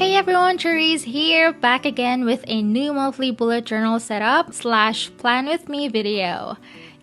Hey everyone, Therese here, back again with a new monthly bullet journal setup / plan with me video.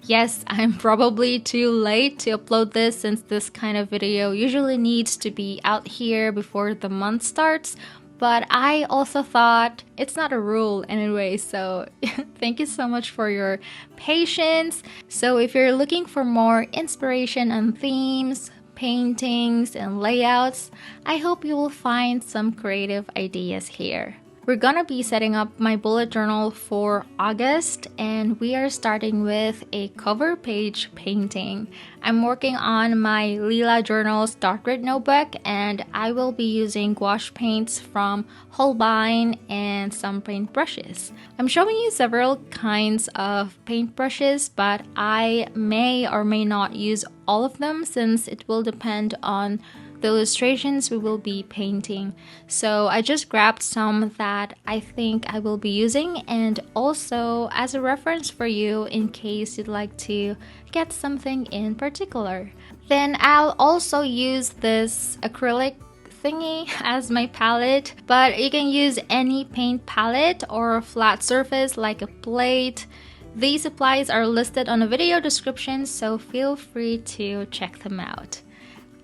Yes, I'm probably too late to upload this since this kind of video usually needs to be out here before the month starts, but I also thought it's not a rule anyway, so thank you so much for your patience. So if you're looking for more inspiration and themes, paintings, and layouts, I hope you will find some creative ideas here. We're gonna be setting up my bullet journal for August, and we are starting with a cover page painting. I'm working on my Lila Journals dark red notebook, and I will be using gouache paints from Holbein and some paint brushes. I'm showing you several kinds of paint brushes, but I may or may not use all of them since it will depend on the illustrations we will be painting. So I just grabbed some that I think I will be using, and also as a reference for you in case you'd like to get something in particular. Then I'll also use this acrylic thingy as my palette, but you can use any paint palette or a flat surface like a plate. These supplies are listed on the video description, so feel free to check them out.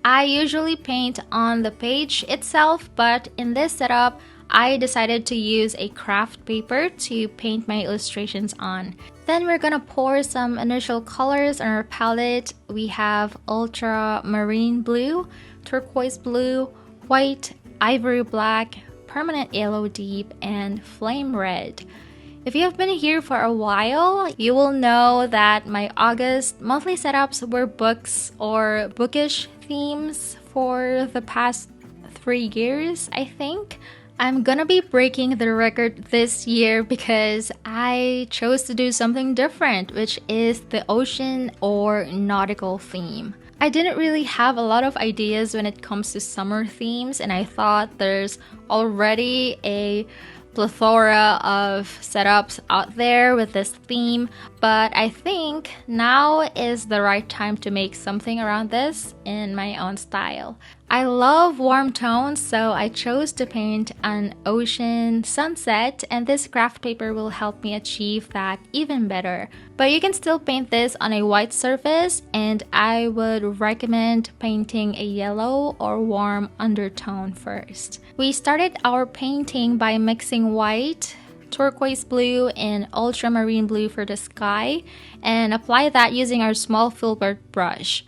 I usually paint on the page itself, but in this setup, I decided to use a craft paper to paint my illustrations on. Then we're gonna pour some initial colors on our palette. We have ultramarine blue, turquoise blue, white, ivory black, permanent yellow deep, and flame red. If you have been here for a while, you will know that my August monthly setups were books or bookish themes for the past 3 years, I think. I'm gonna be breaking the record this year because I chose to do something different, which is the ocean or nautical theme. I didn't really have a lot of ideas when it comes to summer themes, and I thought there's already a plethora of setups out there with this theme, but I think now is the right time to make something around this in my own style. I love warm tones, so I chose to paint an ocean sunset, and this craft paper will help me achieve that even better. But you can still paint this on a white surface, and I would recommend painting a yellow or warm undertone first. We started our painting by mixing white, turquoise blue, and ultramarine blue for the sky, and apply that using our small filbert brush.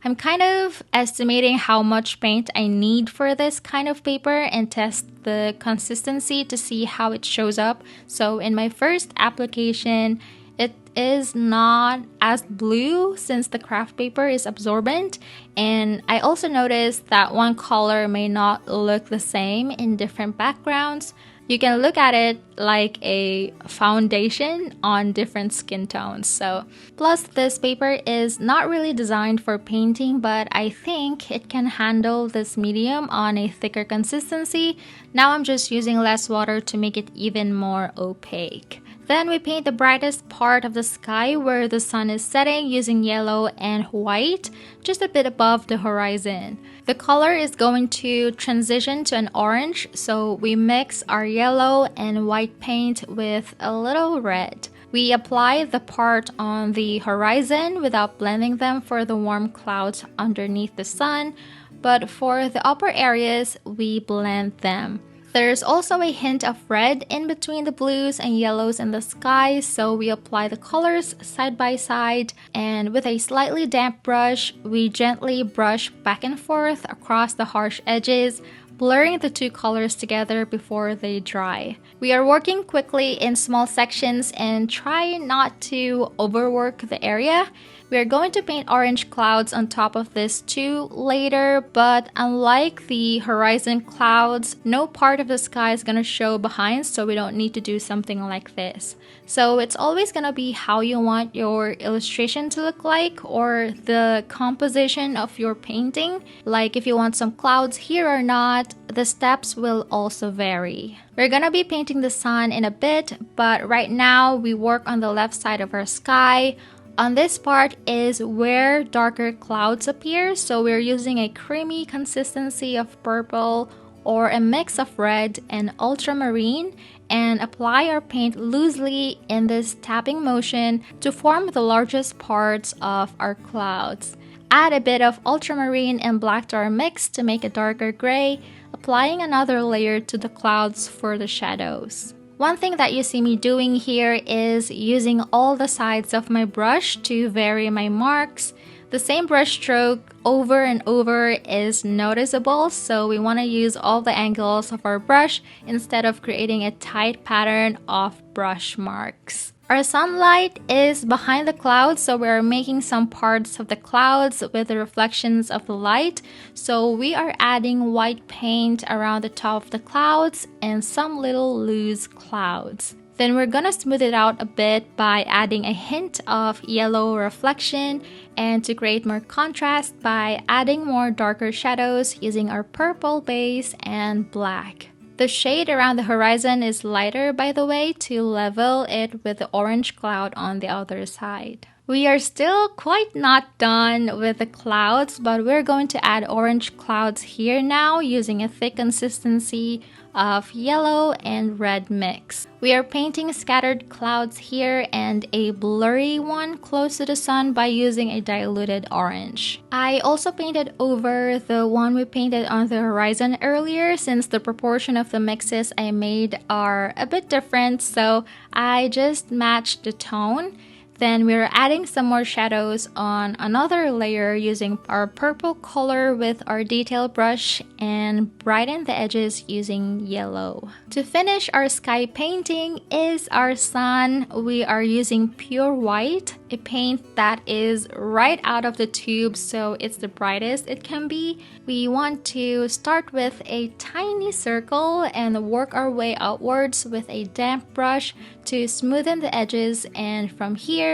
I'm kind of estimating how much paint I need for this kind of paper and test the consistency to see how it shows up. So in my first application, it is not as blue since the craft paper is absorbent, and I also noticed that one color may not look the same in different backgrounds. You can look at it like a foundation on different skin tones. So, plus this paper is not really designed for painting, but I think it can handle this medium on a thicker consistency. Now I'm just using less water to make it even more opaque. Then we paint the brightest part of the sky where the sun is setting using yellow and white, just a bit above the horizon. The color is going to transition to an orange, so we mix our yellow and white paint with a little red. We apply the part on the horizon without blending them for the warm clouds underneath the sun, but for the upper areas, we blend them. There's also a hint of red in between the blues and yellows in the sky, so we apply the colors side by side, and with a slightly damp brush, we gently brush back and forth across the harsh edges, blurring the two colors together before they dry. We are working quickly in small sections and try not to overwork the area. We are going to paint orange clouds on top of this too later, but unlike the horizon clouds, no part of the sky is going to show behind, so we don't need to do something like this. So it's always going to be how you want your illustration to look like, or the composition of your painting. Like if you want some clouds here or not, the steps will also vary. We're gonna be painting the sun in a bit, but right now we work on the left side of our sky. On this part is where darker clouds appear, so we're using a creamy consistency of purple, or a mix of red and ultramarine, and apply our paint loosely in this tapping motion to form the largest parts of our clouds. Add a bit of ultramarine and black to our mix to make a darker gray, applying another layer to the clouds for the shadows. One thing that you see me doing here is using all the sides of my brush to vary my marks. The same brush stroke over and over is noticeable, so we want to use all the angles of our brush instead of creating a tight pattern of brush marks. Our sunlight is behind the clouds, so we're making some parts of the clouds with the reflections of the light. So we are adding white paint around the top of the clouds and some little loose clouds. Then we're gonna smooth it out a bit by adding a hint of yellow reflection, and to create more contrast by adding more darker shadows using our purple base and black. The shade around the horizon is lighter, by the way, to level it with the orange cloud on the other side. We are still quite not done with the clouds, but we're going to add orange clouds here now using a thick consistency of yellow and red mix. We are painting scattered clouds here and a blurry one close to the sun by using a diluted orange. I also painted over the one we painted on the horizon earlier, since the proportion of the mixes I made are a bit different, so I just matched the tone. Then we're adding some more shadows on another layer using our purple color with our detail brush and brighten the edges using yellow. To finish our sky painting is our sun. We are using pure white, a paint that is right out of the tube, so it's the brightest it can be. We want to start with a tiny circle and work our way outwards with a damp brush to smoothen the edges, and from here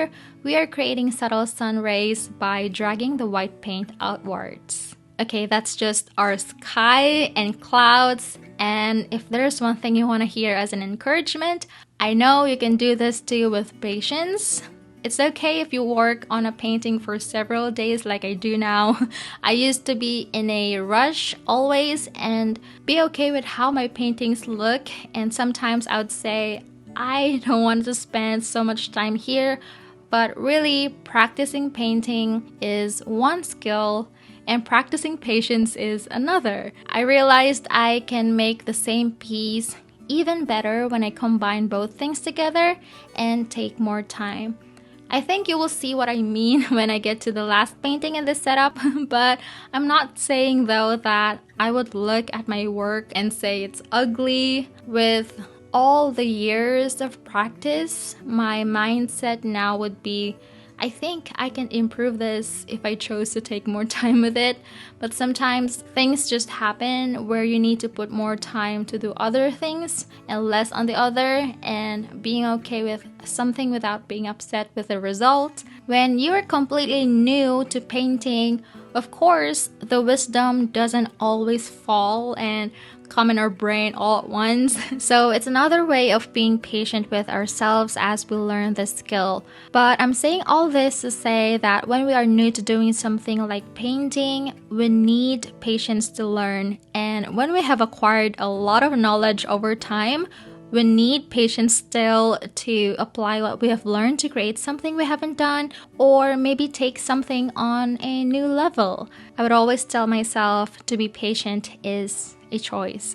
we are creating subtle sun rays by dragging the white paint outwards. Okay, that's just our sky and clouds, and if there's one thing you want to hear as an encouragement, I know you can do this too with patience. It's okay if you work on a painting for several days like I do now. I used to be in a rush always and be okay with how my paintings look, and sometimes I would say I don't want to spend so much time here, but really practicing painting is one skill and practicing patience is another. I realized I can make the same piece even better when I combine both things together and take more time. I think you will see what I mean when I get to the last painting in this setup, but I'm not saying though that I would look at my work and say it's ugly. With all the years of practice, my mindset now would be, I think I can improve this if I chose to take more time with it. But sometimes things just happen where you need to put more time to do other things and less on the other, and being okay with something without being upset with the result. When you are completely new to painting, of course, the wisdom doesn't always fall and come in our brain all at once. So it's another way of being patient with ourselves as we learn this skill. But I'm saying all this to say that when we are new to doing something like painting, we need patience to learn. And when we have acquired a lot of knowledge over time, we need patience still to apply what we have learned to create something we haven't done, or maybe take something on a new level. I would always tell myself to be patient is a choice.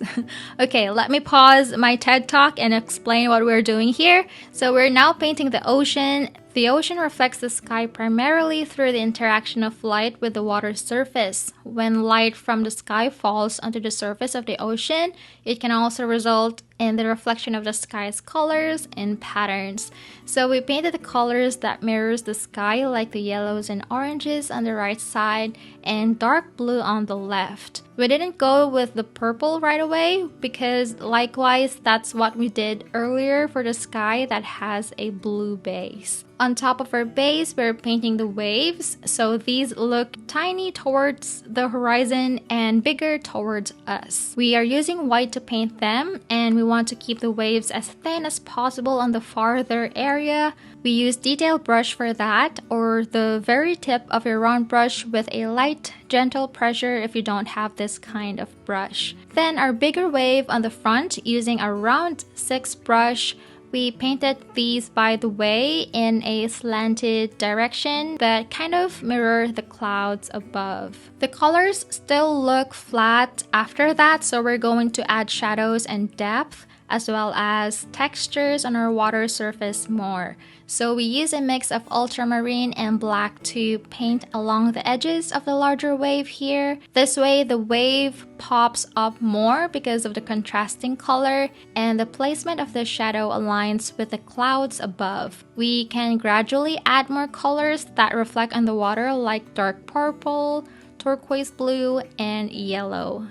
Okay, let me pause my TED Talk and explain what we're doing here. So we're now painting the ocean. The ocean reflects the sky primarily through the interaction of light with the water surface. When light from the sky falls onto the surface of the ocean, it can also result in the reflection of the sky's colors and patterns. So we painted the colors that mirrors the sky, like the yellows and oranges on the right side and dark blue on the left. We didn't go with the purple right away because likewise that's what we did earlier for the sky that has a blue base. On top of our base, we're painting the waves, so these look tiny towards the horizon and bigger towards us. We are using white to paint them, and we want to keep the waves as thin as possible on the farther area. We use detail brush for that, or the very tip of your round brush with a light, gentle pressure if you don't have this kind of brush. Then our bigger wave on the front, using a round 6 brush, we painted these, by the way, in a slanted direction that kind of mirror the clouds above. The colors still look flat after that, so we're going to add shadows and depth as well as textures on our water surface more. So we use a mix of ultramarine and black to paint along the edges of the larger wave here. This way the wave pops up more because of the contrasting color, and the placement of the shadow aligns with the clouds above. We can gradually add more colors that reflect on the water, like dark purple, turquoise blue, and yellow.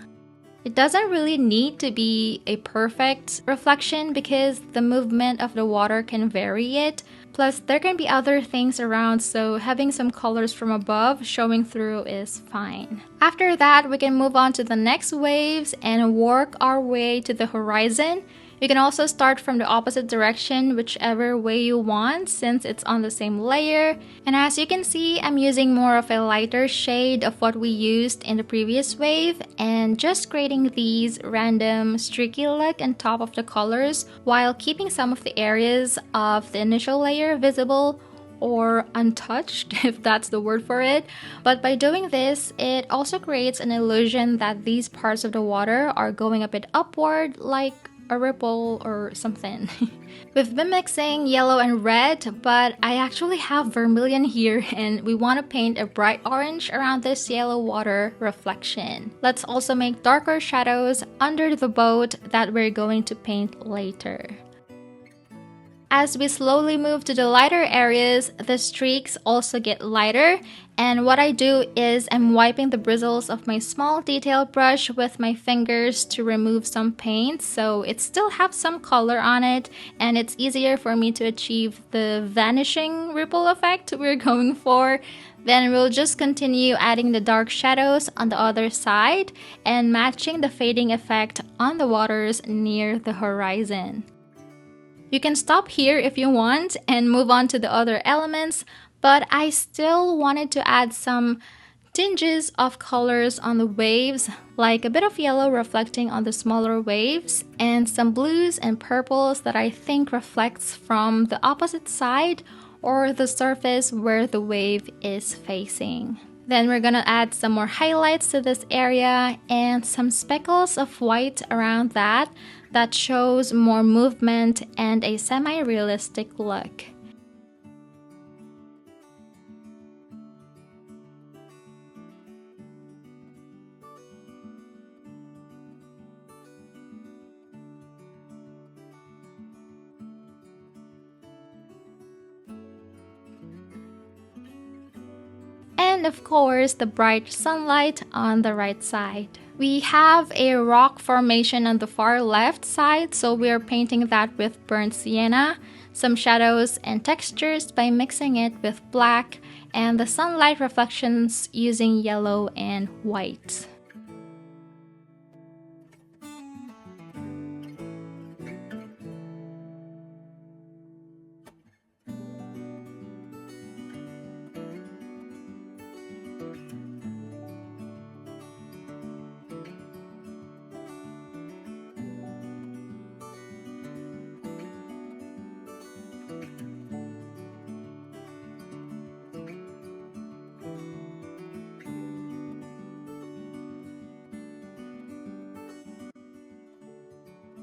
It doesn't really need to be a perfect reflection because the movement of the water can vary it. Plus, there can be other things around, so having some colors from above showing through is fine. After that, we can move on to the next waves and work our way to the horizon. You can also start from the opposite direction, whichever way you want, since it's on the same layer. And as you can see, I'm using more of a lighter shade of what we used in the previous wave, and just creating these random streaky look on top of the colors while keeping some of the areas of the initial layer visible or untouched, if that's the word for it. But by doing this, it also creates an illusion that these parts of the water are going a bit upward, like a ripple or something. We've been mixing yellow and red, but I actually have vermilion here, and we want to paint a bright orange around this yellow water reflection. Let's also make darker shadows under the boat that we're going to paint later. As we slowly move to the lighter areas, the streaks also get lighter, and what I do is I'm wiping the bristles of my small detail brush with my fingers to remove some paint, so it still has some color on it, and it's easier for me to achieve the vanishing ripple effect we're going for. Then we'll just continue adding the dark shadows on the other side and matching the fading effect on the waters near the horizon. You can stop here if you want and move on to the other elements, but I still wanted to add some tinges of colors on the waves, like a bit of yellow reflecting on the smaller waves, and some blues and purples that I think reflects from the opposite side or the surface where the wave is facing. Then we're gonna add some more highlights to this area and some speckles of white around that shows more movement and a semi-realistic look. And of course, the bright sunlight on the right side. We have a rock formation on the far left side, so we are painting that with burnt sienna, some shadows and textures by mixing it with black, and the sunlight reflections using yellow and white.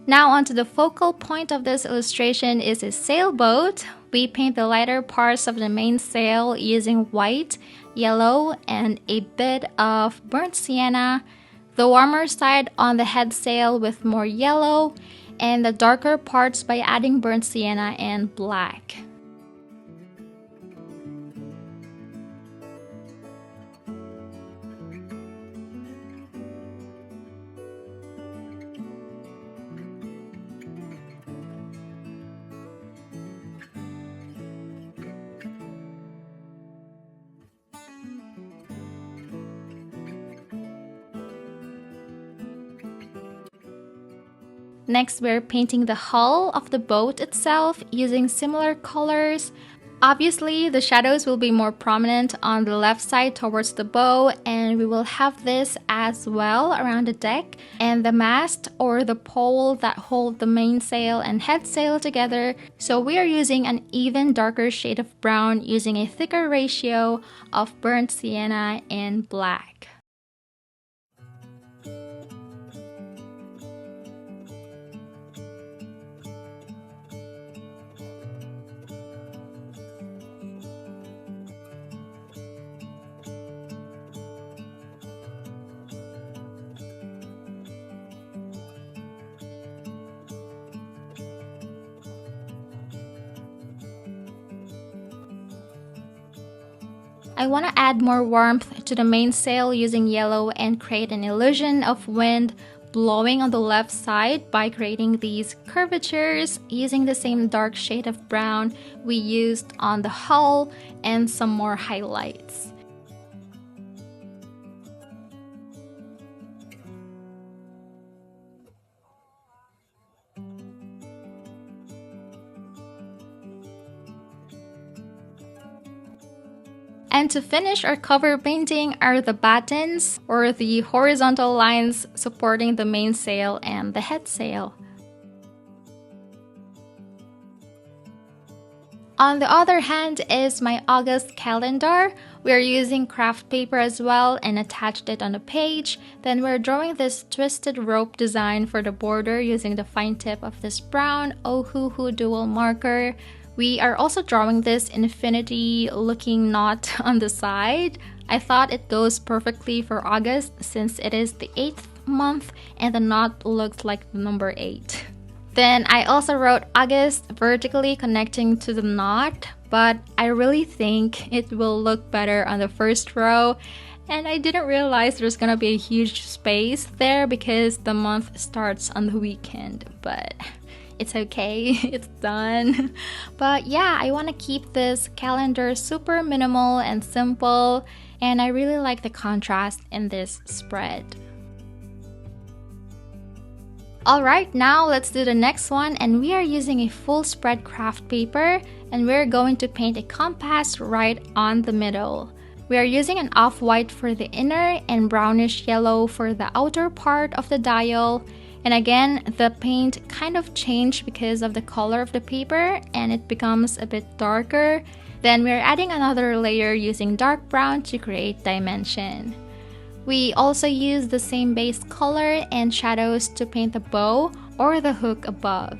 Now onto the focal point of this illustration is a sailboat. We paint the lighter parts of the main sail using white, yellow, and a bit of burnt sienna, the warmer side on the head sail with more yellow, and the darker parts by adding burnt sienna and black. Next, we're painting the hull of the boat itself using similar colors. Obviously, the shadows will be more prominent on the left side towards the bow, and we will have this as well around the deck and the mast or the pole that hold the mainsail and head sail together. So we are using an even darker shade of brown using a thicker ratio of burnt sienna and black. I want to add more warmth to the mainsail using yellow and create an illusion of wind blowing on the left side by creating these curvatures using the same dark shade of brown we used on the hull and some more highlights. And to finish our cover painting are the battens or the horizontal lines supporting the mainsail and the head sail. On the other hand is my August calendar. We are using craft paper as well and attached it on the page. Then we're drawing this twisted rope design for the border using the fine tip of this brown Ohuhu dual marker. We are also drawing this infinity looking knot on the side. I thought it goes perfectly for August since it is the 8th month and the knot looks like the number 8. Then I also wrote August vertically connecting to the knot, but I really think it will look better on the first row. And I didn't realize there's gonna be a huge space there because the month starts on the weekend, but it's okay, it's done. But yeah, I want to keep this calendar super minimal and simple, and I really like the contrast in this spread. Alright, now let's do the next one, and we are using a full spread craft paper, and we're going to paint a compass right on the middle. We are using an off-white for the inner and brownish yellow for the outer part of the dial. And again, the paint kind of changed because of the color of the paper and it becomes a bit darker. Then we're adding another layer using dark brown to create dimension. We also use the same base color and shadows to paint the bow or the hook above.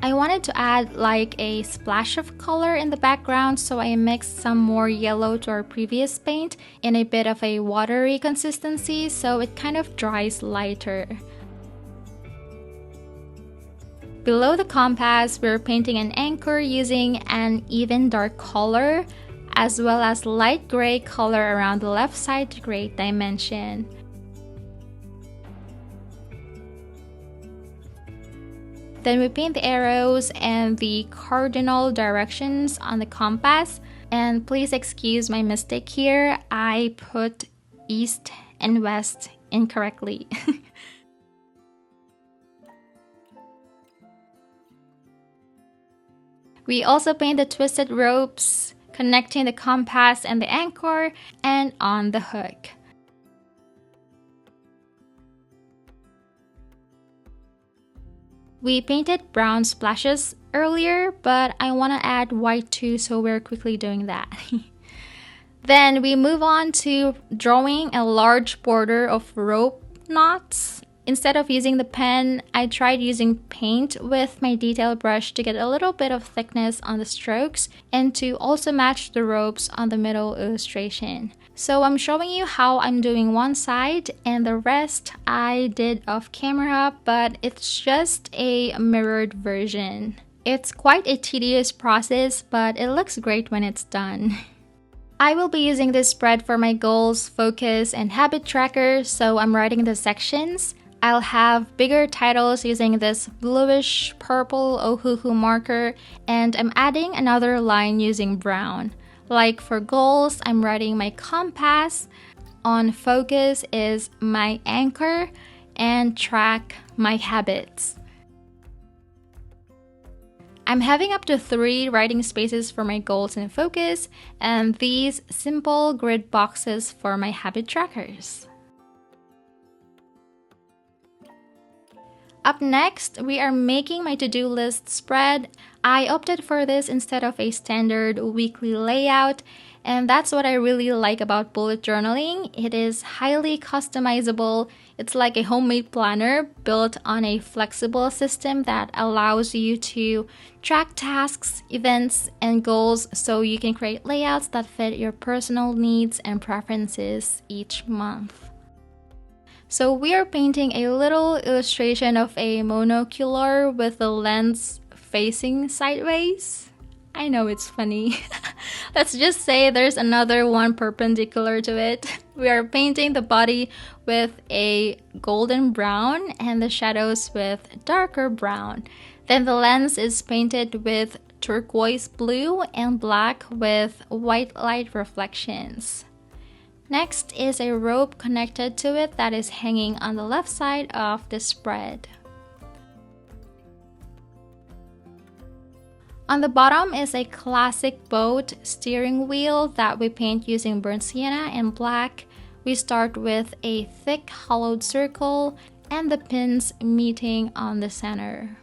I wanted to add like a splash of color in the background, so I mixed some more yellow to our previous paint in a bit of a watery consistency so it kind of dries lighter. Below the compass, we're painting an anchor using an even dark color as well as light gray color around the left side to create dimension. Then we paint the arrows and the cardinal directions on the compass. And please excuse my mistake here, I put east and west incorrectly. We also paint the twisted ropes connecting the compass and the anchor and on the hook. We painted brown splashes earlier, but I want to add white too, so we're quickly doing that. Then we move on to drawing a large border of rope knots. Instead of using the pen, I tried using paint with my detail brush to get a little bit of thickness on the strokes and to also match the ropes on the middle illustration. So I'm showing you how I'm doing one side and the rest I did off camera, but it's just a mirrored version. It's quite a tedious process, but it looks great when it's done. I will be using this spread for my goals, focus, and habit tracker, so I'm writing the sections. I'll have bigger titles using this bluish purple Ohuhu marker, and I'm adding another line using brown. Like for goals, I'm writing my compass, on focus is my anchor, and track my habits. I'm having up to 3 writing spaces for my goals and focus, and these simple grid boxes for my habit trackers. Up next, we are making my to-do list spread. I opted for this instead of a standard weekly layout, and that's what I really like about bullet journaling. It is highly customizable. It's like a homemade planner built on a flexible system that allows you to track tasks, events, and goals so you can create layouts that fit your personal needs and preferences each month. So we are painting a little illustration of a monocular with the lens facing sideways. I know it's funny. Let's just say there's another one perpendicular to it. We are painting the body with a golden brown and the shadows with darker brown. Then the lens is painted with turquoise blue and black with white light reflections. Next is a rope connected to it that is hanging on the left side of the spread. On the bottom is a classic boat steering wheel that we paint using burnt sienna and black. We start with a thick hollowed circle and the pins meeting on the center.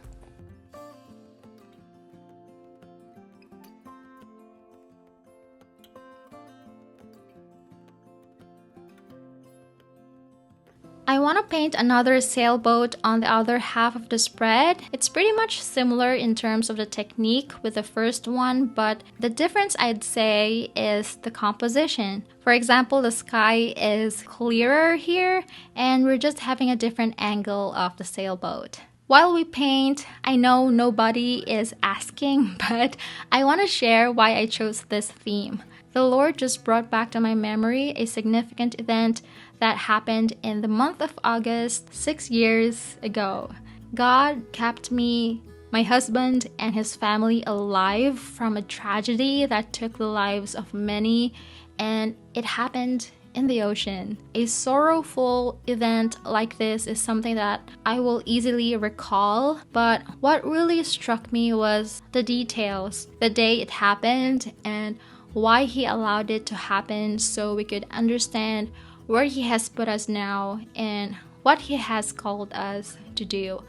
I want to paint another sailboat on the other half of the spread. It's pretty much similar in terms of the technique with the first one, but the difference I'd say is the composition. For example, the sky is clearer here and we're just having a different angle of the sailboat. While we paint, I know nobody is asking, but I want to share why I chose this theme. The Lord just brought back to my memory a significant event that happened in the month of August 6 years ago. God kept me, my husband, and his family alive from a tragedy that took the lives of many, and it happened in the ocean. A sorrowful event like this is something that I will easily recall, but what really struck me was the details, the day it happened, and why he allowed it to happen so we could understand where he has put us now and what he has called us to do.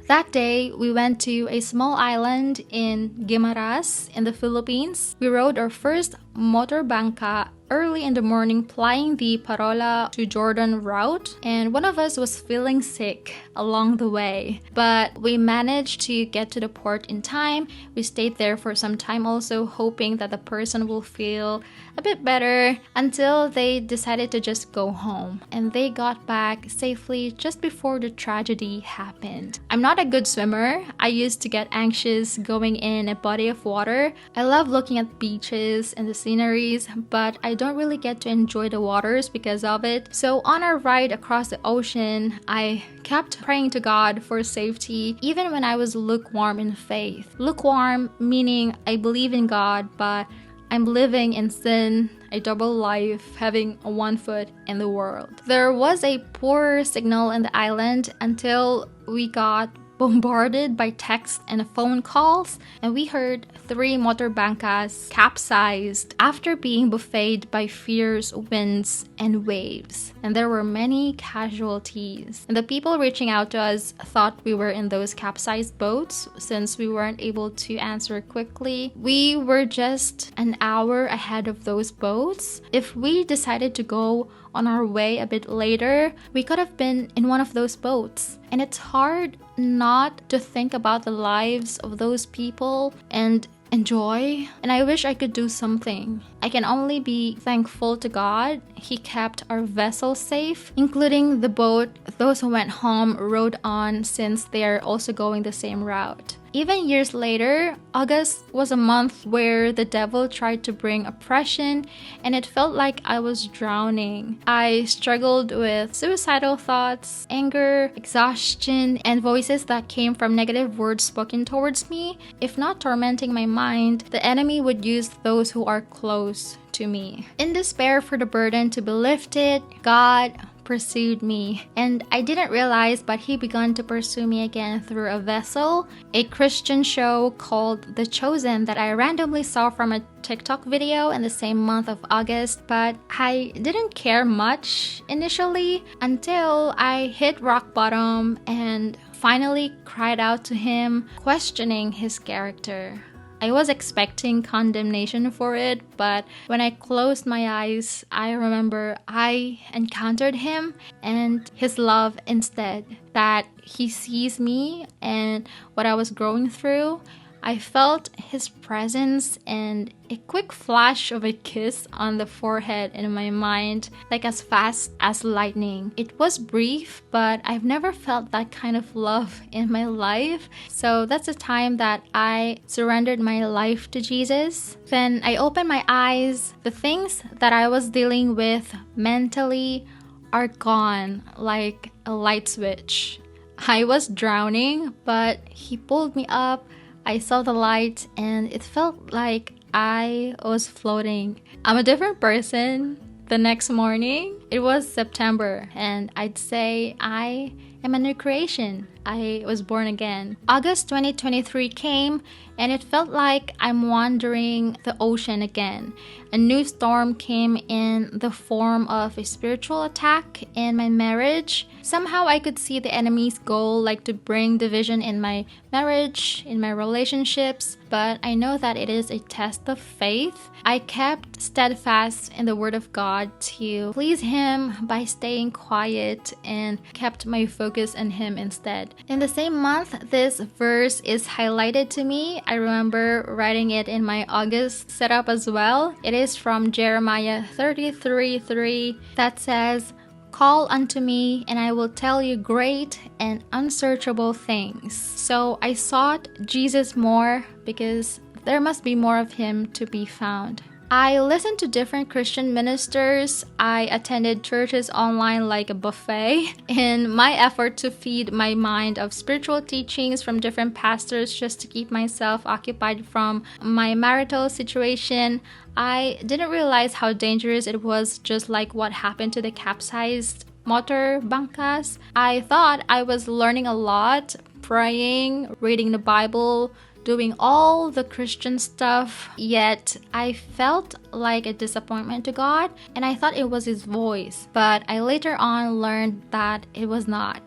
That day, we went to a small island in Guimaras in the Philippines. We rode our first motor bangka early in the morning, plying the Parola to Jordan route, and one of us was feeling sick along the way, but we managed to get to the port in time. We stayed there for some time also, hoping that the person will feel a bit better until they decided to just go home, and they got back safely just before the tragedy happened. I'm not a good swimmer. I used to get anxious going in a body of water. I love looking at beaches and the sceneries, but I don't really get to enjoy the waters because of it. So on our ride across the ocean, I kept praying to God for safety even when I was lukewarm in faith. Lukewarm meaning I believe in God, but I'm living in sin, a double life, having one foot in the world. There was a poor signal in the island until we got bombarded by text and phone calls, and we heard 3 motor bangkas capsized after being buffeted by fierce winds and waves, and there were many casualties. And the people reaching out to us thought we were in those capsized boats since we weren't able to answer quickly. We were just an hour ahead of those boats. If we decided to go on our way a bit later, we could have been in one of those boats. And it's hard not to think about the lives of those people and enjoy. And I wish I could do something. I can only be thankful to God. He kept our vessel safe, including the boat those who went home rode on, since they're also going the same route. Even years later, August was a month where the devil tried to bring oppression, and it felt like I was drowning. I struggled with suicidal thoughts, anger, exhaustion, and voices that came from negative words spoken towards me. If not tormenting my mind, the enemy would use those who are close to me. In despair for the burden to be lifted, God pursued me, and I didn't realize, but he began to pursue me again through a vessel, a Christian show called The Chosen that I randomly saw from a TikTok video in the same month of August, but I didn't care much initially until I hit rock bottom and finally cried out to him, questioning his character. I was expecting condemnation for it, but when I closed my eyes, I remember I encountered him and his love instead. That he sees me and what I was going through. I felt his presence and a quick flash of a kiss on the forehead in my mind, like as fast as lightning. It was brief, but I've never felt that kind of love in my life. So that's the time that I surrendered my life to Jesus. Then I opened my eyes. The things that I was dealing with mentally are gone like a light switch. I was drowning, but he pulled me up. I saw the light and it felt like I was floating. I'm a different person the next morning. It was September and I'd say I am a new creation. I was born again. August 2023 came and it felt like I'm wandering the ocean again. A new storm came in the form of a spiritual attack in my marriage. Somehow I could see the enemy's goal, like to bring division in my marriage, in my relationships, but I know that it is a test of faith. I kept steadfast in the word of God to please him by staying quiet and kept my focus on him instead. In the same month, this verse is highlighted to me. I remember writing it in my August setup as well. It is from Jeremiah 33:3 that says, "Call unto me, and I will tell you great and unsearchable things." So I sought Jesus more because there must be more of him to be found. I listened to different Christian ministers. I attended churches online like a buffet in my effort to feed my mind of spiritual teachings from different pastors just to keep myself occupied from my marital situation. I didn't realize how dangerous it was, just like what happened to the capsized motor bangkas. I thought I was learning a lot, praying, reading the Bible, doing all the Christian stuff, yet I felt like a disappointment to God and I thought it was his voice, but I later on learned that it was not.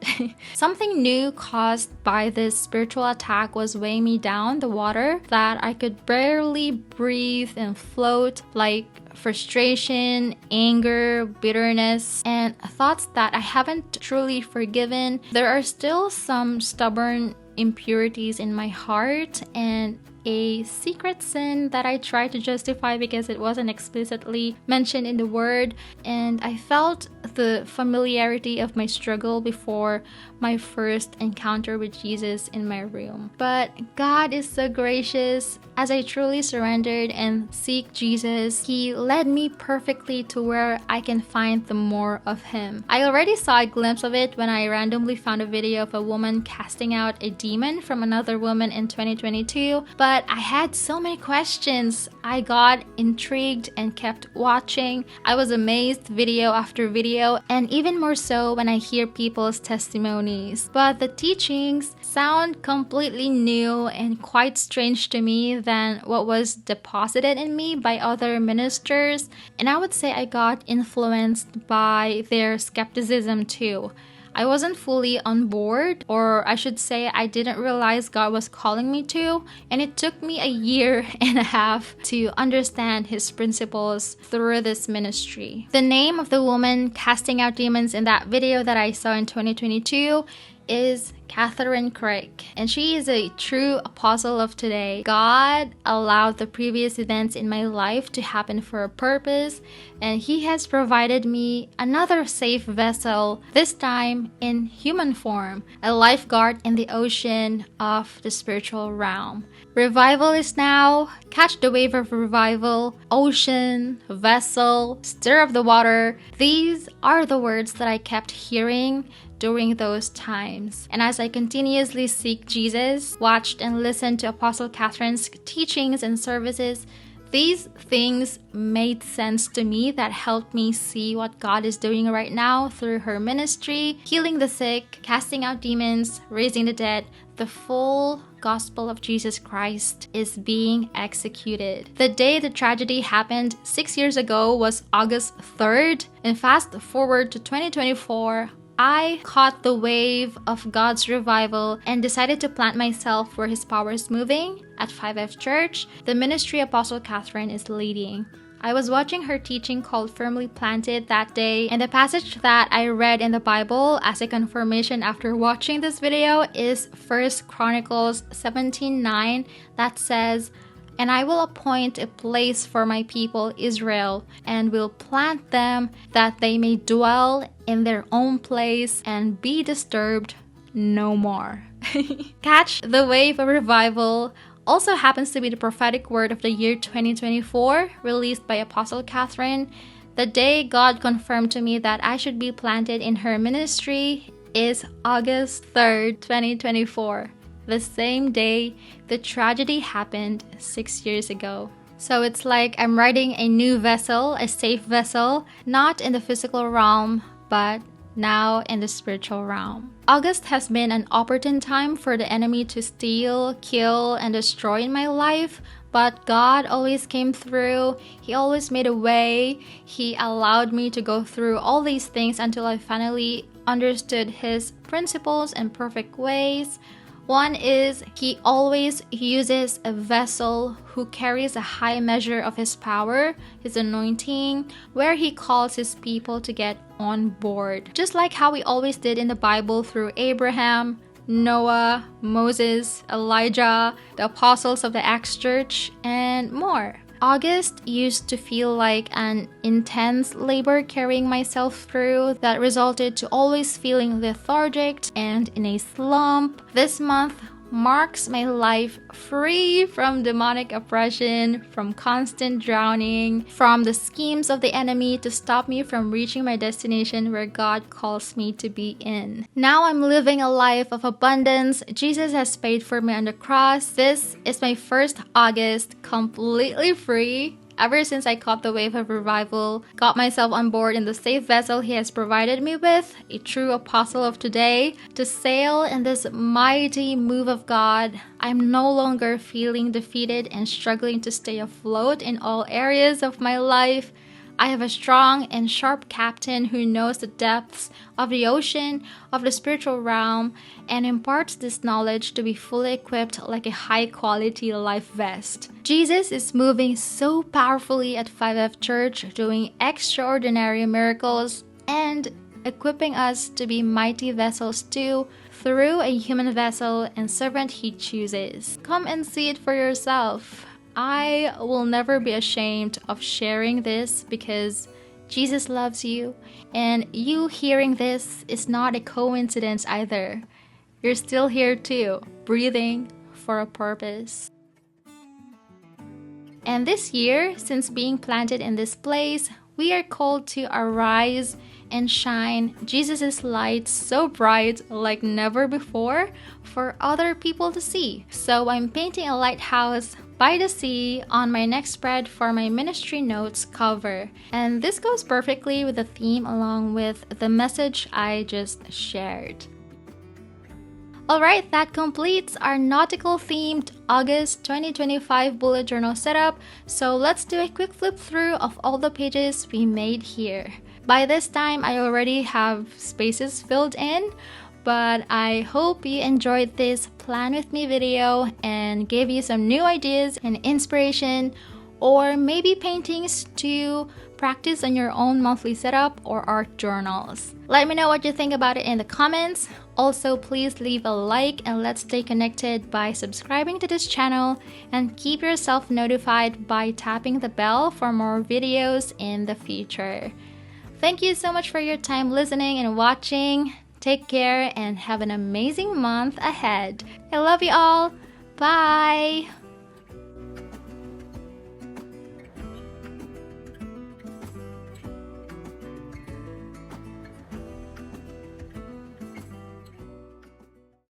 Something new caused by this spiritual attack was weighing me down the water that I could barely breathe and float, like frustration, anger, bitterness, and thoughts that I haven't truly forgiven. There are still some stubborn impurities in my heart and a secret sin that I tried to justify because it wasn't explicitly mentioned in the word, and I felt the familiarity of my struggle before my first encounter with Jesus in my room. But God is so gracious. As I truly surrendered and seek Jesus, he led me perfectly to where I can find the more of him. I already saw a glimpse of it when I randomly found a video of a woman casting out a demon from another woman in 2022, but I had so many questions. I got intrigued and kept watching. I was amazed video after video, and even more so when I hear people's testimonies. But the teachings sound completely new and quite strange to me than what was deposited in me by other ministers, and I would say I got influenced by their skepticism too. I wasn't fully on board, or I should say I didn't realize God was calling me to, and it took me a year and a half to understand his principles through this ministry. The name of the woman casting out demons in that video that I saw in 2022 is Catherine Craig, and she is a true apostle of today. God allowed the previous events in my life to happen for a purpose, and He has provided me another safe vessel, this time in human form, a lifeguard in the ocean of the spiritual realm. Revival is now. Catch the wave of revival. Ocean, vessel, stir up the water. These are the words that I kept hearing during those times. And as I continuously seek Jesus, watched and listened to Apostle Catherine's teachings and services, these things made sense to me that helped me see what God is doing right now through her ministry, healing the sick, casting out demons, raising the dead. The full gospel of Jesus Christ is being executed. The day the tragedy happened 6 years ago was August 3rd, and fast forward to 2024, I caught the wave of God's revival and decided to plant myself where His power is moving at 5F Church, the ministry Apostle Catherine is leading. I was watching her teaching called Firmly Planted that day, and the passage that I read in the Bible as a confirmation after watching this video is 1 Chronicles 17:9 that says, "And I will appoint a place for my people Israel, and will plant them that they may dwell in their own place and be disturbed no more." Catch the wave of revival also happens to be the prophetic word of the year 2024, released by Apostle Catherine. The day God confirmed to me that I should be planted in her ministry is August 3rd, 2024. The same day the tragedy happened 6 years ago. So it's like I'm riding a new vessel, a safe vessel, not in the physical realm, but now in the spiritual realm. August has been an opportune time for the enemy to steal, kill, and destroy in my life, but God always came through. He always made a way. He allowed me to go through all these things until I finally understood His principles and perfect ways. One is He always uses a vessel who carries a high measure of His power, His anointing, where He calls His people to get on board. Just like how He always did in the Bible through Abraham, Noah, Moses, Elijah, the apostles of the Acts Church, and more. August used to feel like an intense labor carrying myself through that resulted to always feeling lethargic and in a slump. This month marks my life free from demonic oppression, from constant drowning, from the schemes of the enemy to stop me from reaching my destination where God calls me to be in. Now I'm living a life of abundance. Jesus has paid for me on the cross. This is my first August completely free. Ever since I caught the wave of revival, got myself on board in the safe vessel He has provided me with, a true apostle of today, to sail in this mighty move of God, I'm no longer feeling defeated and struggling to stay afloat in all areas of my life. I have a strong and sharp captain who knows the depths of the ocean, of the spiritual realm, and imparts this knowledge to be fully equipped like a high-quality life vest. Jesus is moving so powerfully at 5F Church, doing extraordinary miracles and equipping us to be mighty vessels too, through a human vessel and servant He chooses. Come and see it for yourself. I will never be ashamed of sharing this because Jesus loves you, and you hearing this is not a coincidence either. You're still here too, breathing for a purpose. And this year, since being planted in this place, we are called to arise and shine Jesus' light so bright like never before for other people to see. So I'm painting a lighthouse by the sea on my next spread for my ministry notes cover. And this goes perfectly with the theme along with the message I just shared. Alright, that completes our nautical themed August 2025 bullet journal setup. So let's do a quick flip through of all the pages we made here. By this time, I already have spaces filled in, but I hope you enjoyed this plan with me video and gave you some new ideas and inspiration, or maybe paintings to practice on your own monthly setup or art journals. Let me know what you think about it in the comments. Also, please leave a like and let's stay connected by subscribing to this channel, and keep yourself notified by tapping the bell for more videos in the future. Thank you so much for your time listening and watching. Take care and have an amazing month ahead. I love you all. Bye!